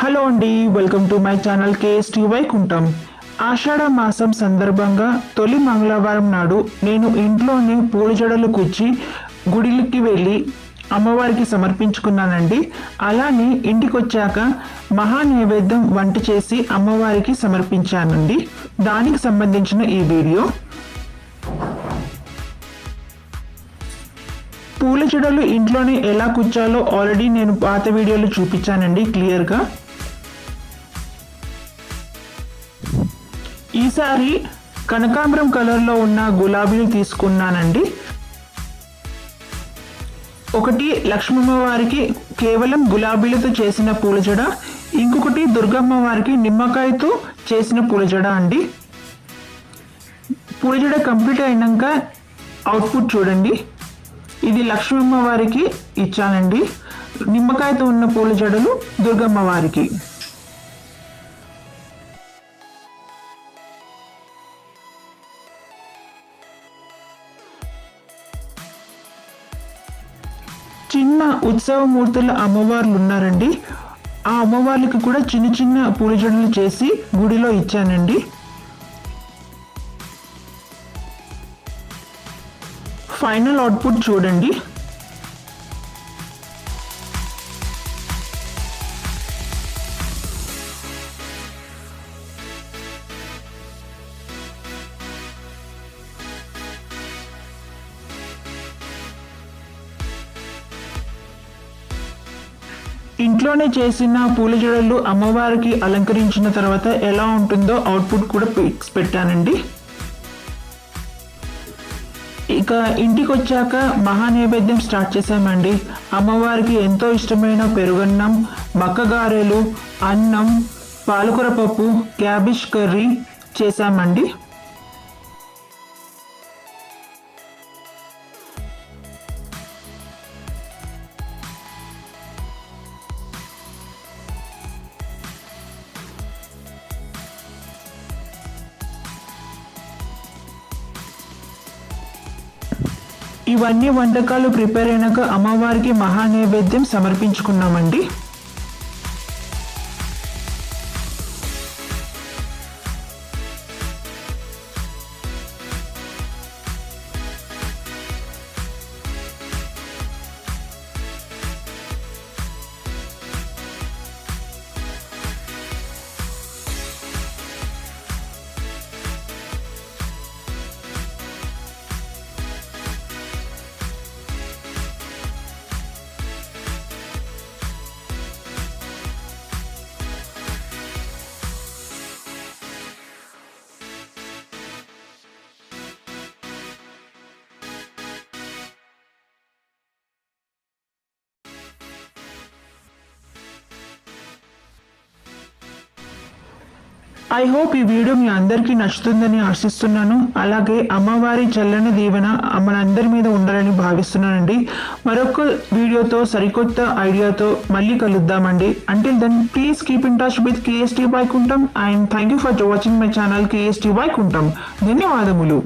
Hello అండి, welcome to my channel KST Vaikuntham. ఆషాఢ మాసం సందర్భంగా తొలి మంగళవారం నాడు నేను ఇంట్లోనే పూల జడలు కుచ్చి గుడికి వెళ్ళి అమ్మవారికి సమర్పించుకున్నానండి. అలానే ఇంటికి వచ్చాక మహా నైవేద్యం వంట చేసి అమ్మవారికి సమర్పించానండి. దానికి సంబంధించిన ఈ వీడియో. పూల జడలు ఇంట్లోనే ఎలా కుచ్చాలో ఆల్రెడీ నేను పాత వీడియోలో చూపించానండి క్లియర్గా. ఈసారి కనకాంబరం కలర్లో ఉన్న గులాబీలు తీసుకున్నానండి. ఒకటి లక్ష్మమ్మ వారికి కేవలం గులాబీలతో చేసిన పూల జడ, ఇంకొకటి దుర్గమ్మ వారికి నిమ్మకాయతో చేసిన పూల జడ అండి. పూల జడ కంప్లీట్ అయినాక అవుట్పుట్ చూడండి. ఇది లక్ష్మమ్మ వారికి ఇచ్చానండి. నిమ్మకాయతో ఉన్న పూల జడలు దుర్గమ్మ వారికి. చిన్న ఉత్సవమూర్తుల అమ్మవార్లు ఉన్నారండి. ఆ అమ్మవార్లకి కూడా చిన్న చిన్న పూల జడలు చేసి గుడిలో ఇచ్చానండి. ఫైనల్ అవుట్పుట్ చూడండి. ఇంట్లోనే చేసిన పూల జడలు అమ్మవారికి అలంకరించిన తర్వాత ఎలా ఉంటుందో అవుట్పుట్ కూడా పిక్స్ పెట్టానండి. ఇక ఇంటికి వచ్చాక మహా నైవేద్యం స్టార్ట్ చేసామండి. అమ్మవారికి ఎంతో ఇష్టమైన పెరుగన్నం, మక్కగారెలు, అన్నం, పాలకూర పప్పు, క్యాబేజ్ కర్రీ చేసామండి. ఇవన్నీ వంటకాలు ప్రిపేర్ అయినాక అమ్మవారికి మహా నైవేద్యం సమర్పించుకున్నామండి. ఐ హోప్ ఈ వీడియో మీ అందరికీ నచ్చుతుందని ఆశిస్తున్నాను. అలాగే అమ్మవారి చల్లని దీవెన మనందరి మీద ఉండాలని భావిస్తున్నానండి. మరొక వీడియోతో సరికొత్త ఐడియాతో మళ్ళీ కలుద్దామండి. Until then please keep in touch with KST Vaikuntham and thank you for watching my channel KST Vaikuntham. ధన్యవాదములు.